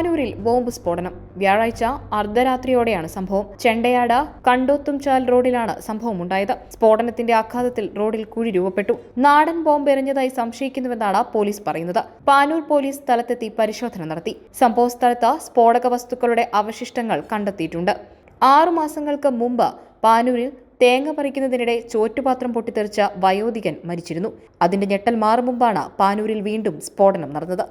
പാനൂരിൽ bomb സ്ഫോടനം. വ്യാഴാഴ്ച അർദ്ധരാത്രിയോടെയാണ് സംഭവം. ചെണ്ടയാട് കണ്ടോത്തുംചാൽ റോഡിലാണ് സംഭവമുണ്ടായത്. സ്ഫോടനത്തിന്റെ ആഘാതത്തിൽ റോഡിൽ കുഴി രൂപപ്പെട്ടു. നാടൻ ബോംബ് എറിഞ്ഞതായി സംശയിക്കുന്നുവെന്നാണ് പോലീസ് പറയുന്നത്. പാനൂർ പോലീസ് സ്ഥലത്തെത്തി പരിശോധന നടത്തി. സംഭവസ്ഥലത്ത് സ്ഫോടക വസ്തുക്കളുടെ അവശിഷ്ടങ്ങൾ കണ്ടെത്തിയിട്ടുണ്ട്. 6 മാസങ്ങൾക്ക് മുമ്പ് പാനൂരിൽ തേങ്ങ പറിക്കുന്നതിനിടെ ചോറ്റുപാത്രം പൊട്ടിത്തെറിച്ച വയോധികൻ മരിച്ചിരുന്നു. അതിന്റെ ഞെട്ടൽ മാറും മുമ്പാണ് പാനൂരിൽ വീണ്ടും സ്ഫോടനം നടന്നത്.